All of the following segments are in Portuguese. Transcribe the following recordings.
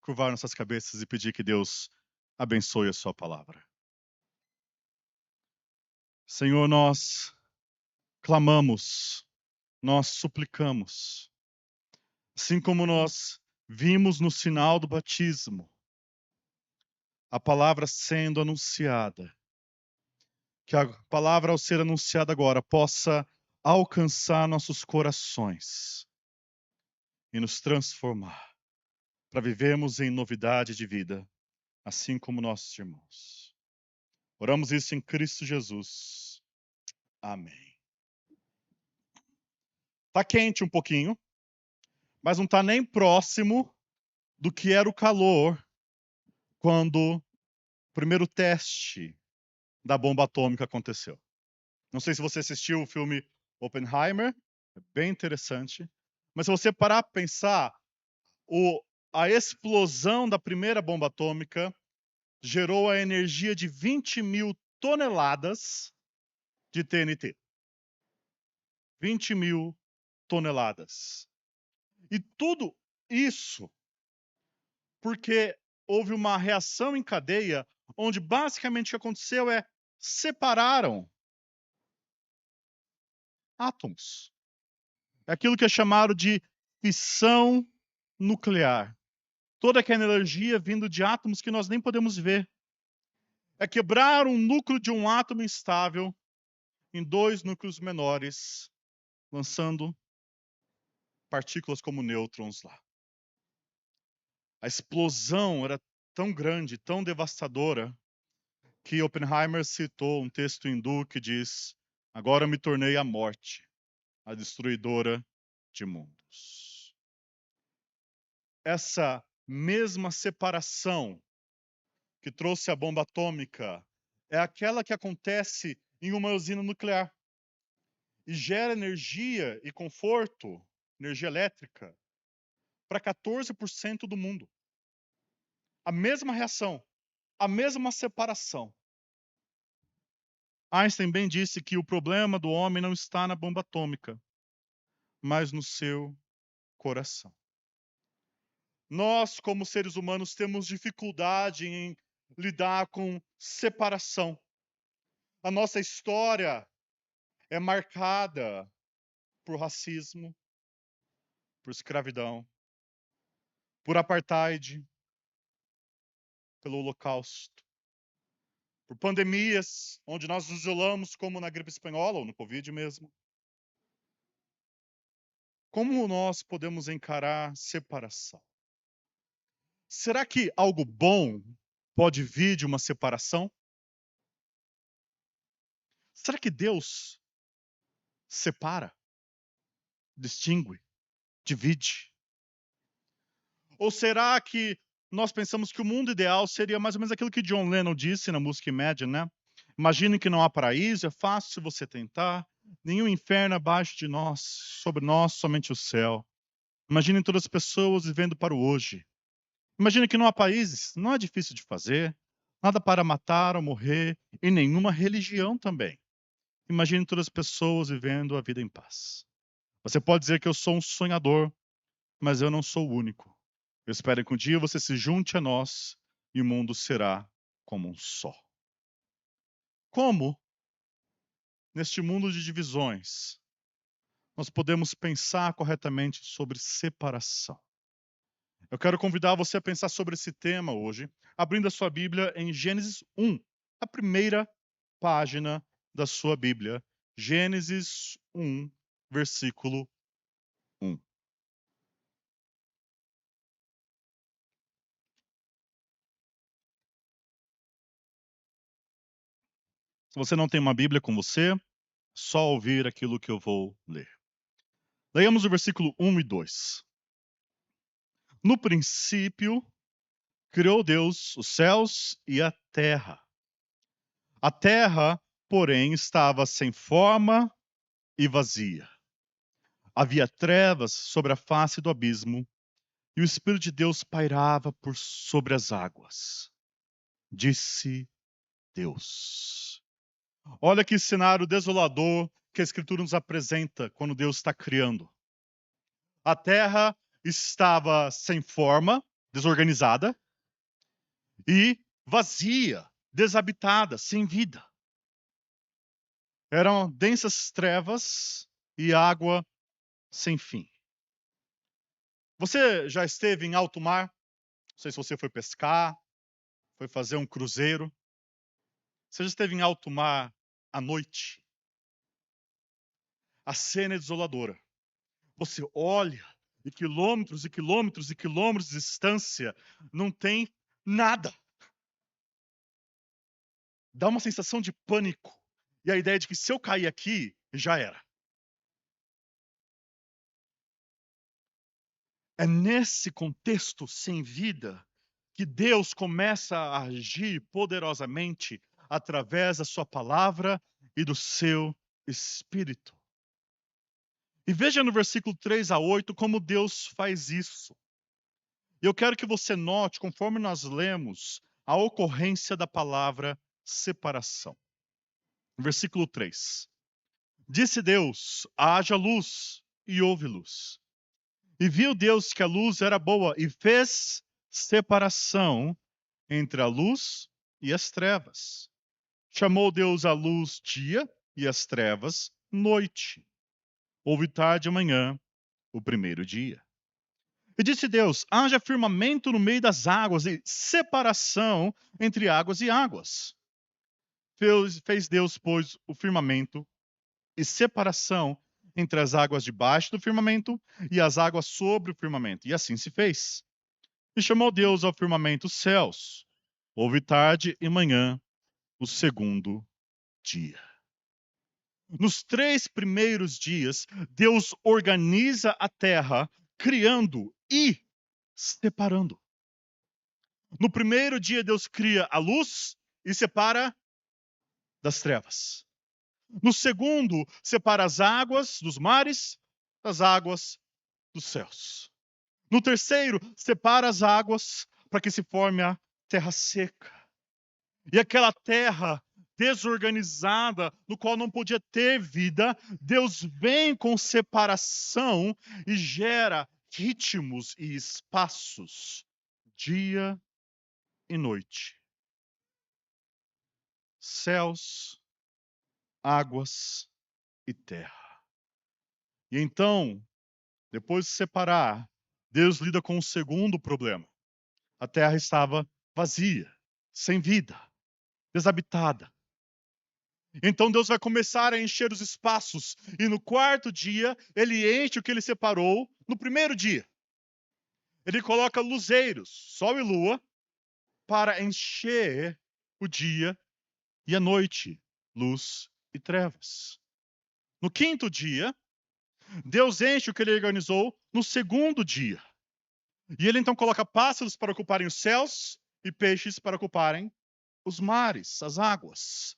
curvar nossas cabeças e pedir que Deus abençoe a sua palavra. Senhor, nós clamamos, nós suplicamos, assim como nós vimos no sinal do batismo, a palavra sendo anunciada, que a palavra ao ser anunciada agora possa alcançar nossos corações e nos transformar, para vivermos em novidade de vida, assim como nossos irmãos. Oramos isso em Cristo Jesus. Amém. Tá quente um pouquinho, mas não está nem próximo do que era o calor quando o primeiro teste da bomba atômica aconteceu. Não sei se você assistiu o filme Oppenheimer, é bem interessante, mas se você parar para pensar, a explosão da primeira bomba atômica gerou a energia de 20.000 toneladas de TNT. 20.000 toneladas. E tudo isso porque houve uma reação em cadeia, onde basicamente o que aconteceu é separaram átomos. É aquilo que é chamado de fissão nuclear. Toda aquela energia vindo de átomos que nós nem podemos ver. É quebrar um núcleo de um átomo instável em 2 núcleos menores, lançando partículas como nêutrons lá. A explosão era tão grande, tão devastadora, que Oppenheimer citou um texto hindu que diz: "Agora me tornei a morte, a destruidora de mundos." Essa mesma separação que trouxe a bomba atômica é aquela que acontece em uma usina nuclear e gera energia e conforto, energia elétrica, para 14% do mundo. A mesma reação, a mesma separação. Einstein bem disse que o problema do homem não está na bomba atômica, mas no seu coração. Nós, como seres humanos, temos dificuldade em lidar com separação. A nossa história é marcada por racismo, por escravidão, por apartheid, pelo Holocausto, por pandemias, onde nós nos isolamos, como na gripe espanhola ou no Covid mesmo. Como nós podemos encarar separação? Será que algo bom pode vir de uma separação? Será que Deus separa, distingue, divide? Ou será que nós pensamos que o mundo ideal seria mais ou menos aquilo que John Lennon disse na música Imagine, né? Imagine que não há paraíso, é fácil você tentar, nenhum inferno abaixo de nós, sobre nós somente o céu. Imagine todas as pessoas vivendo para o hoje. Imagine que não há países, não é difícil de fazer, nada para matar ou morrer, e nenhuma religião também. Imagine todas as pessoas vivendo a vida em paz. Você pode dizer que eu sou um sonhador, mas eu não sou o único. Eu espero que um dia você se junte a nós e o mundo será como um só. Como, neste mundo de divisões, nós podemos pensar corretamente sobre separação? Eu quero convidar você a pensar sobre esse tema hoje, abrindo a sua Bíblia em Gênesis 1, a primeira página da sua Bíblia. Gênesis 1, versículo 1. Se você não tem uma Bíblia com você, só ouvir aquilo que eu vou ler. Leiamos o versículo 1 e 2. No princípio, criou Deus os céus e a terra. A terra, porém, estava sem forma e vazia. Havia trevas sobre a face do abismo, e o Espírito de Deus pairava por sobre as águas. Disse Deus. Olha que cenário desolador que a Escritura nos apresenta quando Deus está criando. A terra estava sem forma, desorganizada e vazia, desabitada, sem vida. Eram densas trevas e água sem fim. Você já esteve em alto mar? Não sei se você foi pescar, foi fazer um cruzeiro. Você já esteve em alto mar à noite? A cena é desoladora. Você olha e quilômetros e quilômetros e quilômetros de distância não tem nada. Dá uma sensação de pânico. E a ideia de que se eu cair aqui, já era. É nesse contexto sem vida que Deus começa a agir poderosamente através da sua palavra e do seu Espírito. E veja no versículo 3 a 8 como Deus faz isso. Eu quero que você note, conforme nós lemos, a ocorrência da palavra separação. Versículo 3. Disse Deus: haja luz, e houve luz. E viu Deus que a luz era boa, e fez separação entre a luz e as trevas. Chamou Deus a luz dia, e as trevas noite. Houve tarde e manhã, o primeiro dia. E disse Deus: haja firmamento no meio das águas, e separação entre águas e águas. Fez Deus, pois, o firmamento, e separação entre as águas debaixo do firmamento e as águas sobre o firmamento. E assim se fez. E chamou Deus ao firmamento os céus. Houve tarde e manhã, o segundo dia. Nos 3 primeiros dias, Deus organiza a terra, criando e separando. No primeiro dia, Deus cria a luz e separa das trevas. No segundo, separa as águas dos mares das águas dos céus. No terceiro, separa as águas para que se forme a terra seca. E aquela terra desorganizada, no qual não podia ter vida, Deus vem com separação e gera ritmos e espaços, dia e noite. Céus, águas e terra. E então, depois de separar, Deus lida com o segundo problema. A terra estava vazia, sem vida, desabitada. Então Deus vai começar a encher os espaços. E no quarto dia, ele enche o que ele separou no primeiro dia. Ele coloca luzeiros, sol e lua, para encher o dia e a noite, luz e trevas. No quinto dia, Deus enche o que ele organizou no segundo dia. E ele então coloca pássaros para ocuparem os céus e peixes para ocuparem os mares, as águas.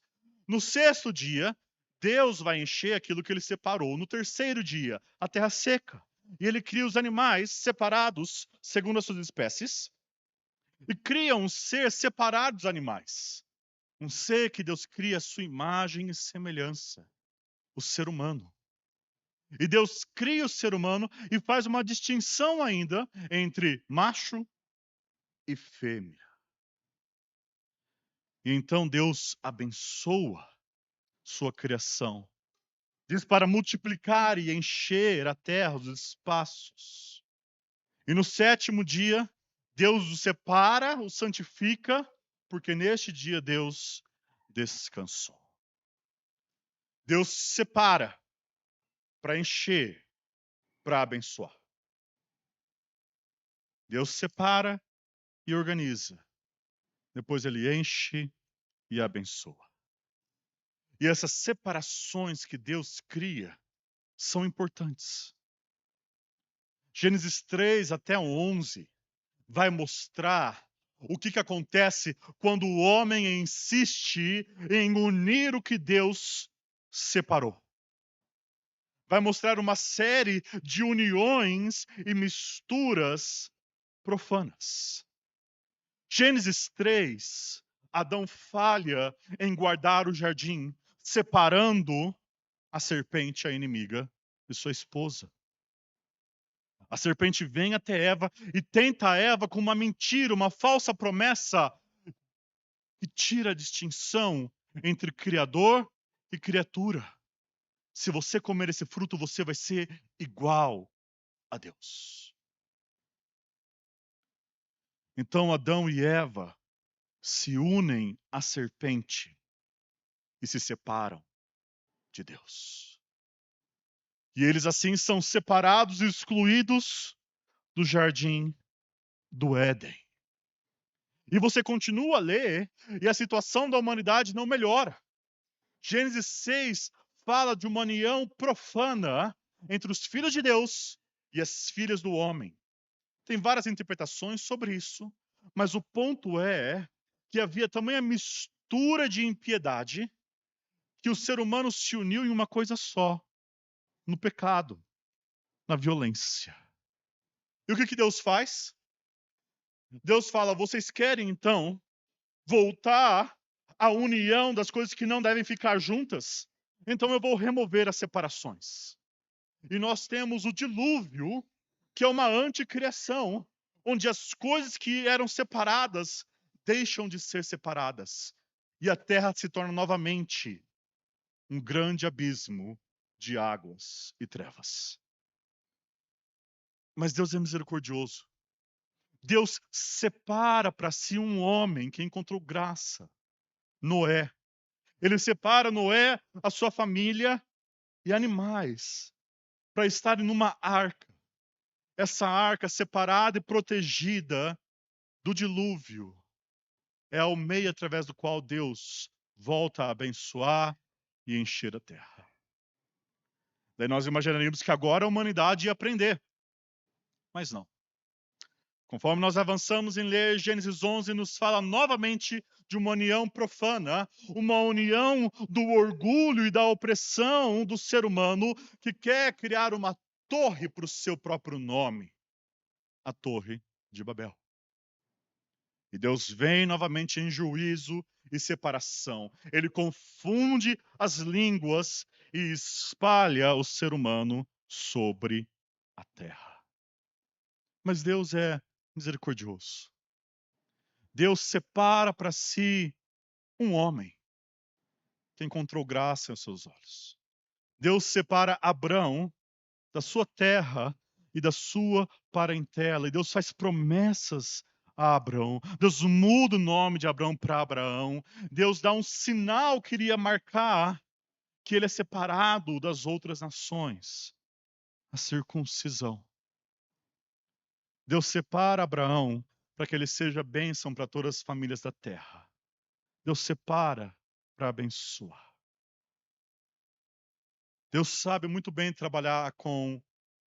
No sexto dia, Deus vai encher aquilo que ele separou. No terceiro dia, a terra seca. E ele cria os animais separados segundo as suas espécies. E cria um ser separado dos animais. Um ser que Deus cria a sua imagem e semelhança. O ser humano. E Deus cria o ser humano e faz uma distinção ainda entre macho e fêmea. E então Deus abençoa sua criação. Diz para multiplicar e encher a terra, os espaços. E no sétimo dia, Deus o separa, o santifica, porque neste dia Deus descansou. Deus separa para encher, para abençoar. Deus separa e organiza. Depois ele enche e abençoa. E essas separações que Deus cria são importantes. Gênesis 3 até 11 vai mostrar o que acontece quando o homem insiste em unir o que Deus separou. Vai mostrar uma série de uniões e misturas profanas. Gênesis 3, Adão falha em guardar o jardim, separando a serpente, a inimiga, de sua esposa. A serpente vem até Eva e tenta a Eva com uma mentira, uma falsa promessa que tira a distinção entre Criador e criatura. Se você comer esse fruto, você vai ser igual a Deus. Então Adão e Eva se unem à serpente e se separam de Deus. E eles assim são separados e excluídos do jardim do Éden. E você continua a ler e a situação da humanidade não melhora. Gênesis 6 fala de uma união profana entre os filhos de Deus e as filhas do homem. Tem várias interpretações sobre isso, mas o ponto é que havia tamanha mistura de impiedade que o ser humano se uniu em uma coisa só, no pecado, na violência. E o que Deus faz? Deus fala: vocês querem então voltar à união das coisas que não devem ficar juntas? Então eu vou remover as separações. E nós temos o dilúvio, que é uma anticriação, onde as coisas que eram separadas deixam de ser separadas. E a terra se torna novamente um grande abismo de águas e trevas. Mas Deus é misericordioso. Deus separa para si um homem que encontrou graça, Noé. Ele separa Noé, a sua família e animais para estarem numa arca. Essa arca separada e protegida do dilúvio é o meio através do qual Deus volta a abençoar e encher a terra. Daí nós imaginaríamos que agora a humanidade ia aprender, mas não. Conforme nós avançamos em ler, Gênesis 11 nos fala novamente de uma união profana, uma união do orgulho e da opressão do ser humano que quer criar uma torre para o seu próprio nome, a Torre de Babel. E Deus vem novamente em juízo e separação. Ele confunde as línguas e espalha o ser humano sobre a terra. Mas Deus é misericordioso. Deus separa para si um homem que encontrou graça aos seus olhos. Deus separa Abrão da sua terra e da sua parentela. E Deus faz promessas a Abrão. Deus muda o nome de Abrão para Abraão. Deus dá um sinal que iria marcar que ele é separado das outras nações. A circuncisão. Deus separa Abraão para que ele seja bênção para todas as famílias da terra. Deus separa para abençoar. Deus sabe muito bem trabalhar com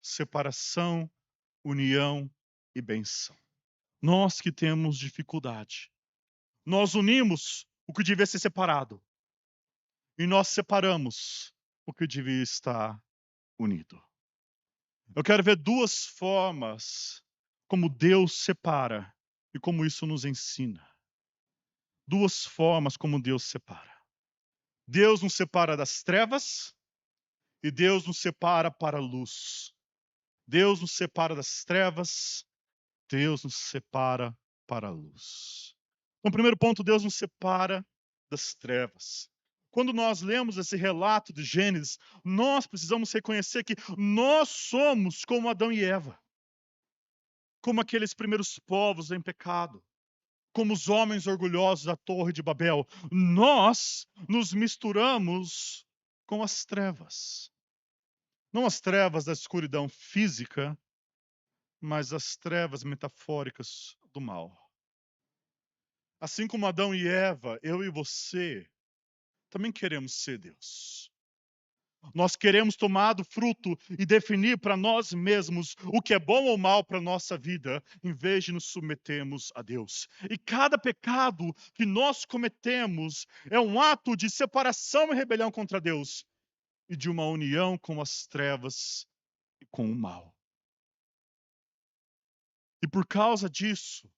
separação, união e bênção. Nós que temos dificuldade, nós unimos o que devia ser separado e nós separamos o que devia estar unido. Eu quero ver duas formas como Deus separa e como isso nos ensina. Duas formas como Deus separa. Deus nos separa das trevas e Deus nos separa para a luz. Deus nos separa das trevas, Deus nos separa para a luz. Então, primeiro ponto, Deus nos separa das trevas. Quando nós lemos esse relato de Gênesis, nós precisamos reconhecer que nós somos como Adão e Eva, como aqueles primeiros povos em pecado, como os homens orgulhosos da Torre de Babel. Nós nos misturamos com as trevas. Não as trevas da escuridão física, mas as trevas metafóricas do mal. Assim como Adão e Eva, eu e você, também queremos ser Deus. Nós queremos tomar do fruto e definir para nós mesmos o que é bom ou mal para a nossa vida, em vez de nos submetermos a Deus. E cada pecado que nós cometemos é um ato de separação e rebelião contra Deus e de uma união com as trevas e com o mal. E por causa disso,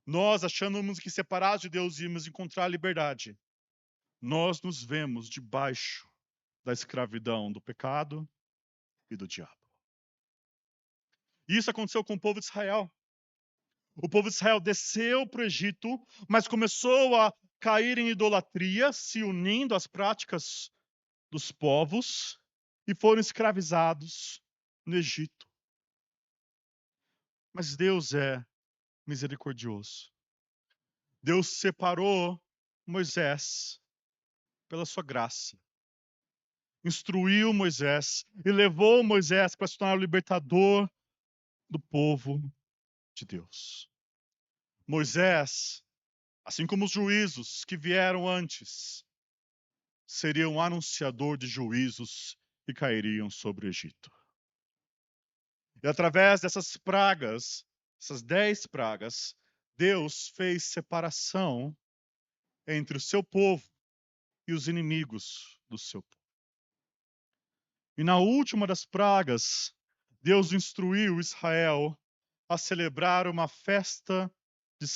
nós achamos que separados de Deus íamos encontrar liberdade. Nós nos vemos debaixo da escravidão do pecado e do diabo. E isso aconteceu com o povo de Israel. O povo de Israel desceu para o Egito, mas começou a cair em idolatria, se unindo às práticas dos povos, e foram escravizados no Egito. Mas Deus é misericordioso. Deus separou Moisés pela sua graça. Instruiu Moisés e levou Moisés para se tornar o libertador do povo de Deus. Moisés, assim como os juízos que vieram antes, seria um anunciador de juízos que cairiam sobre o Egito. E através dessas pragas, essas 10 pragas, Deus fez separação entre o seu povo e os inimigos do seu povo. E na última das pragas, Deus instruiu Israel a celebrar uma festa de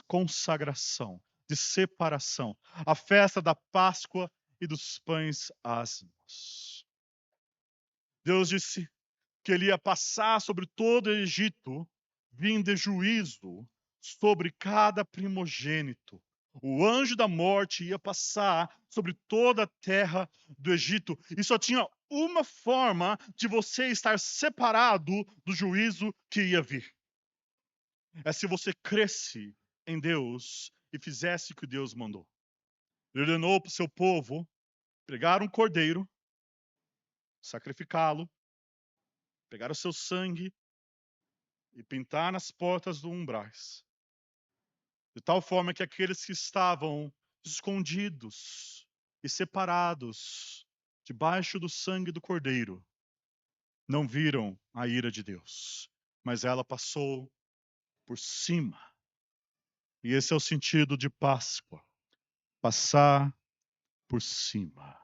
consagração, de separação, a festa da Páscoa e dos pães ázimos. Deus disse que ele ia passar sobre todo o Egito, vindo juízo sobre cada primogênito. O anjo da morte ia passar sobre toda a terra do Egito. E só tinha uma forma de você estar separado do juízo que ia vir. É se você cresce em Deus e fizesse o que Deus mandou. Ele ordenou para o seu povo pegar um cordeiro, sacrificá-lo, pegar o seu sangue e pintar nas portas do umbrais. De tal forma que aqueles que estavam escondidos e separados debaixo do sangue do cordeiro não viram a ira de Deus, mas ela passou por cima. E esse é o sentido de Páscoa, passar por cima.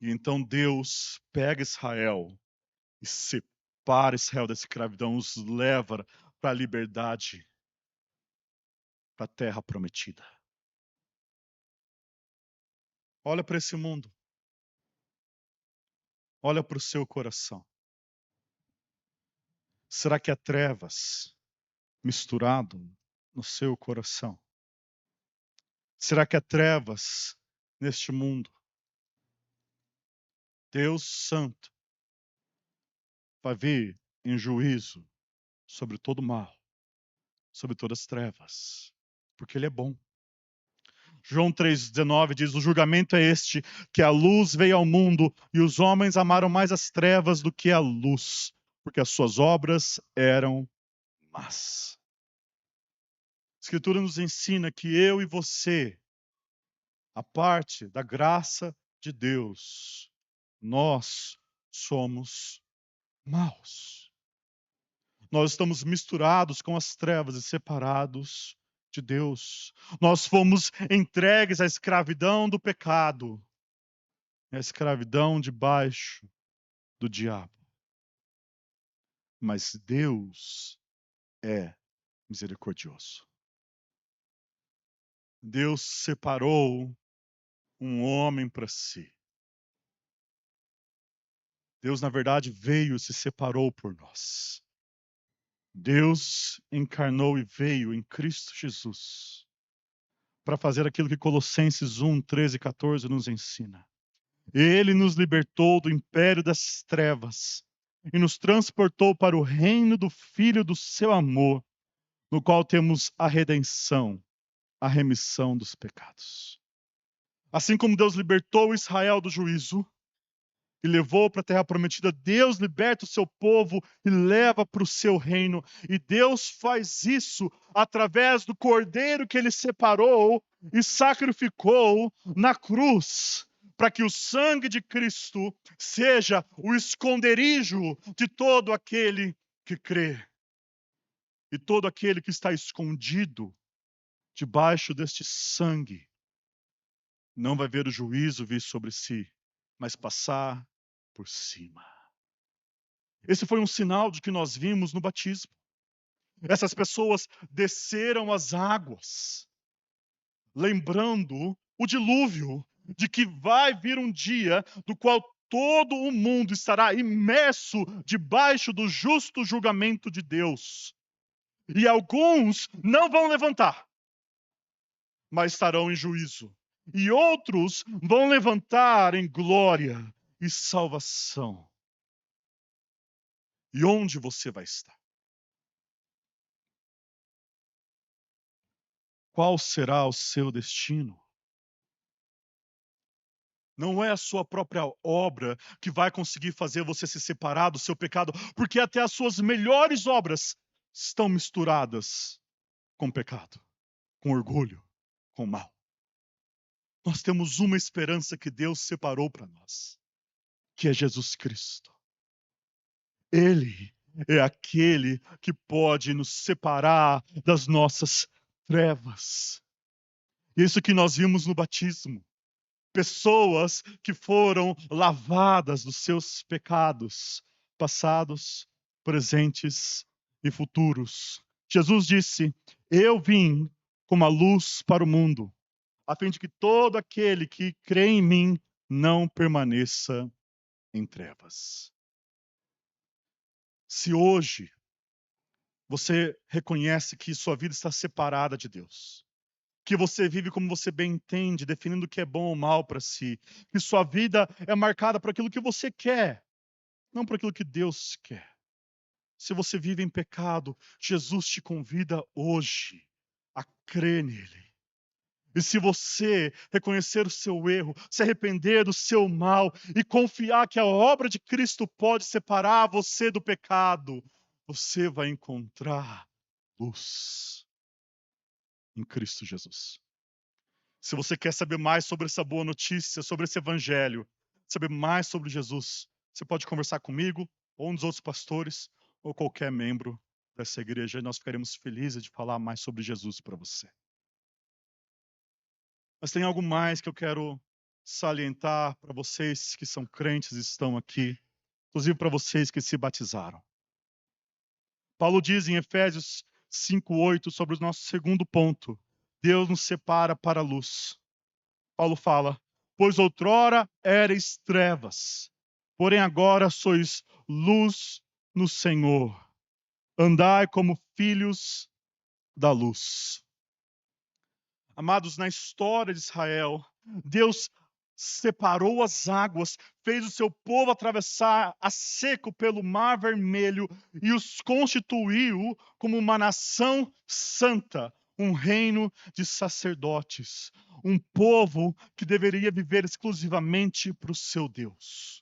E então Deus pega Israel e separa Israel da escravidão, os leva para a liberdade, para a terra prometida. Olha para esse mundo. Olha para o seu coração. Será que há trevas misturado no seu coração? Será que há trevas neste mundo? Deus Santo vai vir em juízo sobre todo mal, sobre todas as trevas, porque Ele é bom. João 3,19 diz: o julgamento é este, que a luz veio ao mundo e os homens amaram mais as trevas do que a luz, porque as suas obras eram más. A Escritura nos ensina que eu e você, a parte da graça de Deus, nós somos maus. Nós estamos misturados com as trevas e separados de Deus. Nós fomos entregues à escravidão do pecado, à escravidão debaixo do diabo. Mas Deus é misericordioso. Deus separou um homem para si. Deus, na verdade, veio e se separou por nós. Deus encarnou e veio em Cristo Jesus para fazer aquilo que Colossenses 1, 13 e 14 nos ensina. Ele nos libertou do império das trevas e nos transportou para o reino do Filho do seu amor, no qual temos a redenção, a remissão dos pecados. Assim como Deus libertou Israel do juízo e levou para a terra prometida, Deus liberta o seu povo e leva para o seu reino. E Deus faz isso através do cordeiro que ele separou e sacrificou na cruz, para que o sangue de Cristo seja o esconderijo de todo aquele que crê. E todo aquele que está escondido debaixo deste sangue não vai ver o juízo vir sobre si, mas passar por cima. Esse foi um sinal de que nós vimos no batismo. Essas pessoas desceram as águas, lembrando o dilúvio, de que vai vir um dia do qual todo o mundo estará imerso debaixo do justo julgamento de Deus. E alguns não vão levantar, mas estarão em juízo. E outros vão levantar em glória e salvação. E onde você vai estar? Qual será o seu destino? Não é a sua própria obra que vai conseguir fazer você se separar do seu pecado, porque até as suas melhores obras estão misturadas com pecado, com orgulho, com mal. Nós temos uma esperança que Deus separou para nós, que é Jesus Cristo. Ele é aquele que pode nos separar das nossas trevas. Isso que nós vimos no batismo. Pessoas que foram lavadas dos seus pecados, passados, presentes e futuros. Jesus disse: eu vim como a luz para o mundo, a fim de que todo aquele que crê em mim não permaneça em trevas. Se hoje você reconhece que sua vida está separada de Deus, que você vive como você bem entende, definindo o que é bom ou mal para si, que sua vida é marcada por aquilo que você quer, não por aquilo que Deus quer. Se você vive em pecado, Jesus te convida hoje a crer nele. E se você reconhecer o seu erro, se arrepender do seu mal e confiar que a obra de Cristo pode separar você do pecado, você vai encontrar luz em Cristo Jesus. Se você quer saber mais sobre essa boa notícia, sobre esse evangelho, saber mais sobre Jesus, você pode conversar comigo, ou um dos outros pastores, ou qualquer membro dessa igreja, e nós ficaremos felizes de falar mais sobre Jesus para você. Mas tem algo mais que eu quero salientar para vocês que são crentes e estão aqui, inclusive para vocês que se batizaram. Paulo diz em Efésios 5:8 sobre o nosso segundo ponto: Deus nos separa para a luz. Paulo fala: pois outrora erais trevas, porém agora sois luz no Senhor. Andai como filhos da luz. Amados, na história de Israel, Deus separou as águas, fez o seu povo atravessar a seco pelo Mar Vermelho e os constituiu como uma nação santa, um reino de sacerdotes, um povo que deveria viver exclusivamente para o seu Deus.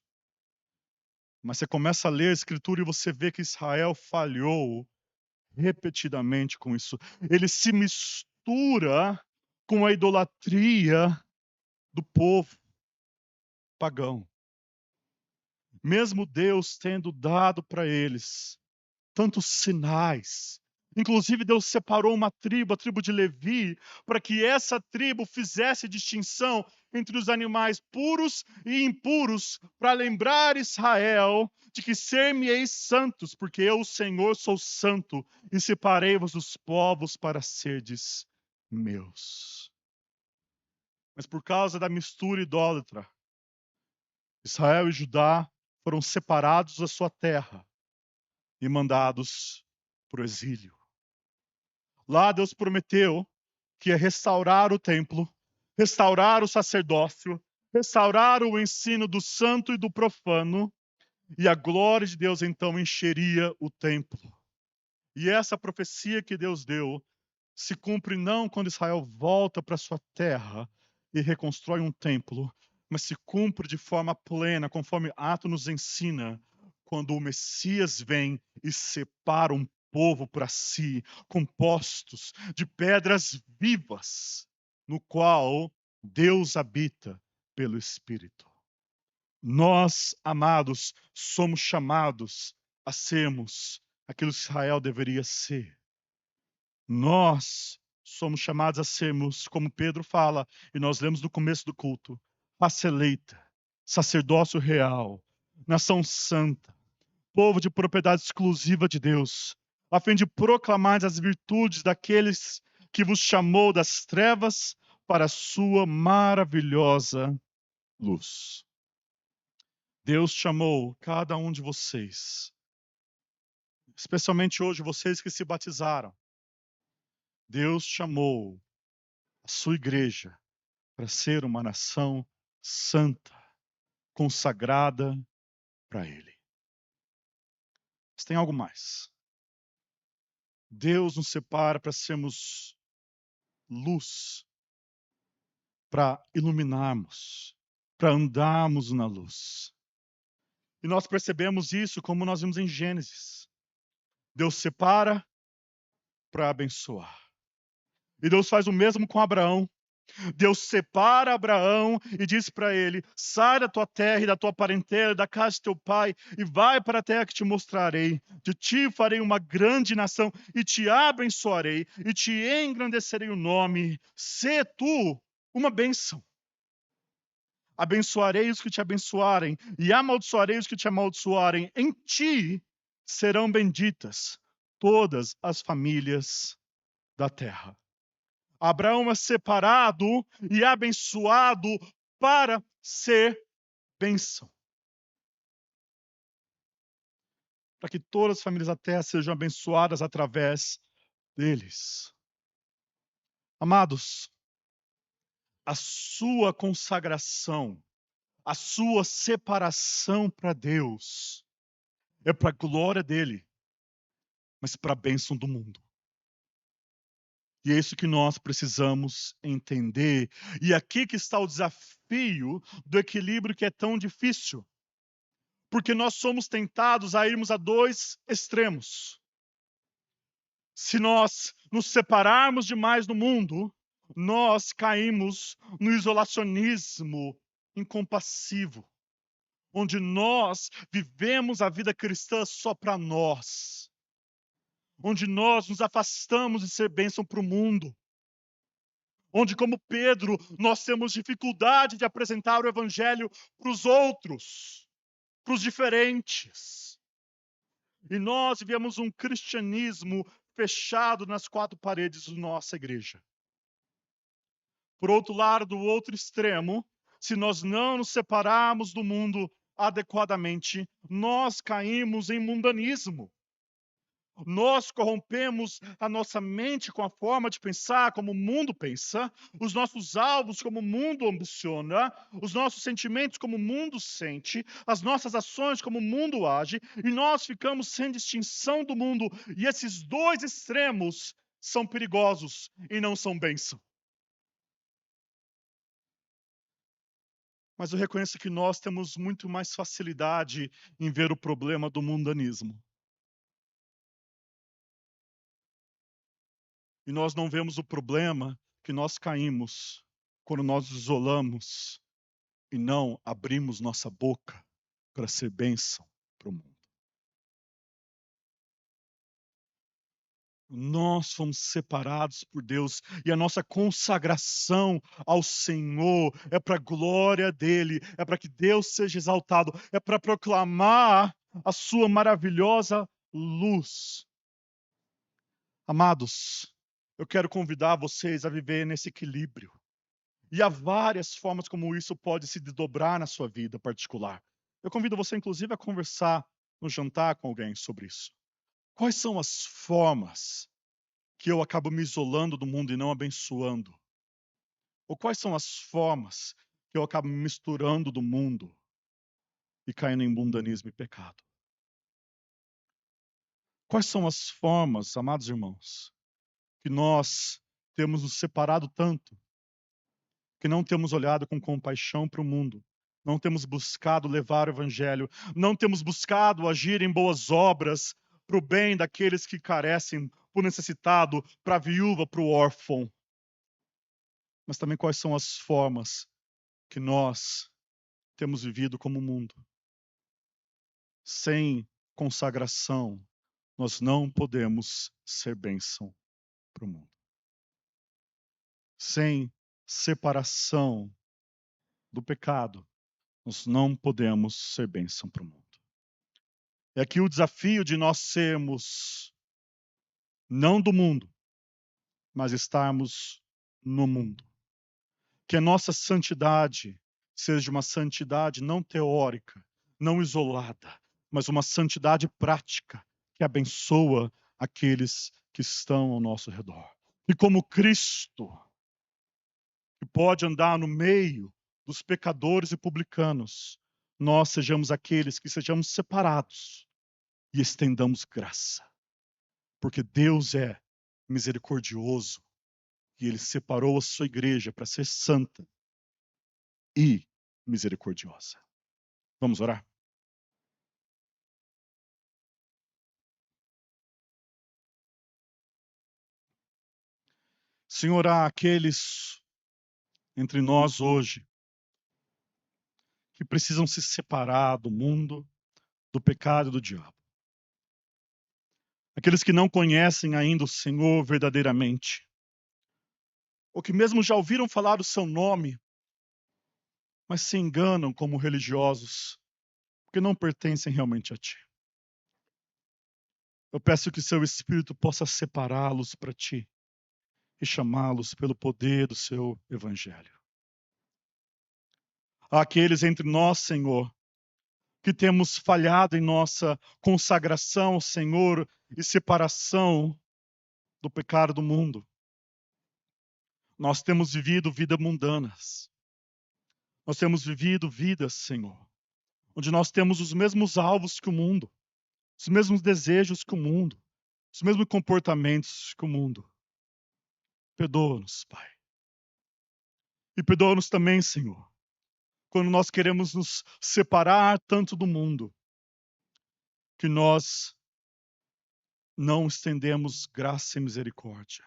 Mas você começa a ler a Escritura e você vê que Israel falhou repetidamente com isso. Ele se mistura com a idolatria do povo pagão. Mesmo Deus tendo dado para eles tantos sinais, inclusive Deus separou uma tribo, a tribo de Levi, para que essa tribo fizesse distinção entre os animais puros e impuros, para lembrar Israel de que ser-me-eis santos, porque eu, o Senhor, sou santo, e separei-vos dos povos para serdes meus. Mas por causa da mistura idólatra, Israel e Judá foram separados da sua terra e mandados para o exílio. Lá Deus prometeu que ia restaurar o templo, restaurar o sacerdócio, restaurar o ensino do santo e do profano, e a glória de Deus então encheria o templo. E essa profecia que Deus deu se cumpre não quando Israel volta para sua terra e reconstrói um templo, mas se cumpre de forma plena, conforme Atos nos ensina, quando o Messias vem e separa um povo para si, compostos de pedras vivas, no qual Deus habita pelo Espírito. Nós, amados, somos chamados a sermos aquilo que Israel deveria ser. Nós somos chamados a sermos, como Pedro fala, e nós lemos no começo do culto, raça eleita, sacerdócio real, nação santa, povo de propriedade exclusiva de Deus, a fim de proclamar as virtudes daqueles que vos chamou das trevas para a sua maravilhosa luz. Deus chamou cada um de vocês, especialmente hoje vocês que se batizaram. Deus chamou a sua igreja para ser uma nação santa, consagrada para Ele. Mas tem algo mais. Deus nos separa para sermos luz, para iluminarmos, para andarmos na luz. E nós percebemos isso como nós vimos em Gênesis. Deus separa para abençoar. E Deus faz o mesmo com Abraão. Deus separa Abraão e diz para ele: sai da tua terra e da tua parentela, da casa de teu pai, e vai para a terra que te mostrarei. De ti farei uma grande nação, e te abençoarei, e te engrandecerei o nome. Sê tu uma bênção. Abençoarei os que te abençoarem, e amaldiçoarei os que te amaldiçoarem. Em ti serão benditas todas as famílias da terra. Abraão é separado e abençoado para ser bênção. Para que todas as famílias da terra sejam abençoadas através deles. Amados, a sua consagração, a sua separação para Deus é para a glória dele, mas para a bênção do mundo. E é isso que nós precisamos entender. E aqui que está o desafio do equilíbrio que é tão difícil. Porque nós somos tentados a irmos a dois extremos. Se nós nos separarmos demais do mundo, nós caímos no isolacionismo incompassivo, onde nós vivemos a vida cristã só para nós, onde nós nos afastamos de ser bênção para o mundo, onde, como Pedro, nós temos dificuldade de apresentar o evangelho para os outros, para os diferentes. E nós vivemos um cristianismo fechado nas quatro paredes da nossa igreja. Por outro lado, do outro extremo, se nós não nos separarmos do mundo adequadamente, nós caímos em mundanismo. Nós corrompemos a nossa mente com a forma de pensar como o mundo pensa, os nossos alvos como o mundo ambiciona, os nossos sentimentos como o mundo sente, as nossas ações como o mundo age, e nós ficamos sem distinção do mundo. E esses dois extremos são perigosos e não são bênção. Mas eu reconheço que nós temos muito mais facilidade em ver o problema do mundanismo. E nós não vemos o problema que nós caímos quando nós nos isolamos e não abrimos nossa boca para ser bênção para o mundo. Nós fomos separados por Deus e a nossa consagração ao Senhor é para a glória dele, é para que Deus seja exaltado, é para proclamar a sua maravilhosa luz. Amados, eu quero convidar vocês a viver nesse equilíbrio. E há várias formas como isso pode se desdobrar na sua vida particular. Eu convido você, inclusive, a conversar no jantar com alguém sobre isso. Quais são as formas que eu acabo me isolando do mundo e não abençoando? Ou quais são as formas que eu acabo me misturando do mundo e caindo em mundanismo e pecado? Quais são as formas, amados irmãos, que nós temos nos separado tanto, que não temos olhado com compaixão para o mundo, não temos buscado levar o evangelho, não temos buscado agir em boas obras para o bem daqueles que carecem, para o necessitado, para a viúva, para o órfão. Mas também quais são as formas que nós temos vivido como mundo. Sem consagração, nós não podemos ser bênção para o mundo. Sem separação do pecado, nós não podemos ser bênção para o mundo. É aqui o desafio de nós sermos não do mundo, mas estarmos no mundo. Que a nossa santidade seja uma santidade não teórica, não isolada, mas uma santidade prática que abençoa aqueles que estão ao nosso redor. E como Cristo, que pode andar no meio dos pecadores e publicanos, nós sejamos aqueles que sejamos separados e estendamos graça. Porque Deus é misericordioso e Ele separou a sua igreja para ser santa e misericordiosa. Vamos orar? Senhor, há aqueles entre nós hoje que precisam se separar do mundo, do pecado e do diabo. Aqueles que não conhecem ainda o Senhor verdadeiramente, ou que mesmo já ouviram falar o seu nome, mas se enganam como religiosos, porque não pertencem realmente a Ti. Eu peço que seu Espírito possa separá-los para Ti e chamá-los pelo poder do seu Evangelho. Há aqueles entre nós, Senhor, que temos falhado em nossa consagração ao Senhor e separação do pecado do mundo. Nós temos vivido vidas mundanas. Nós temos vivido vidas, Senhor, onde nós temos os mesmos alvos que o mundo, os mesmos desejos que o mundo, os mesmos comportamentos que o mundo. Perdoa-nos, Pai. E perdoa-nos também, Senhor, quando nós queremos nos separar tanto do mundo, que nós não estendemos graça e misericórdia.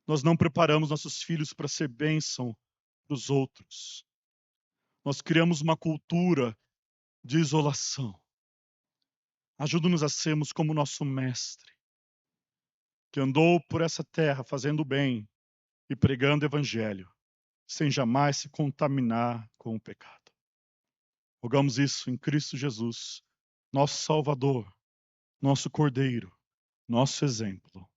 Nós não preparamos nossos filhos para ser bênção para os outros. Nós criamos uma cultura de isolação. Ajuda-nos a sermos como nosso mestre, que andou por essa terra fazendo o bem e pregando o evangelho, sem jamais se contaminar com o pecado. Rogamos isso em Cristo Jesus, nosso Salvador, nosso Cordeiro, nosso exemplo.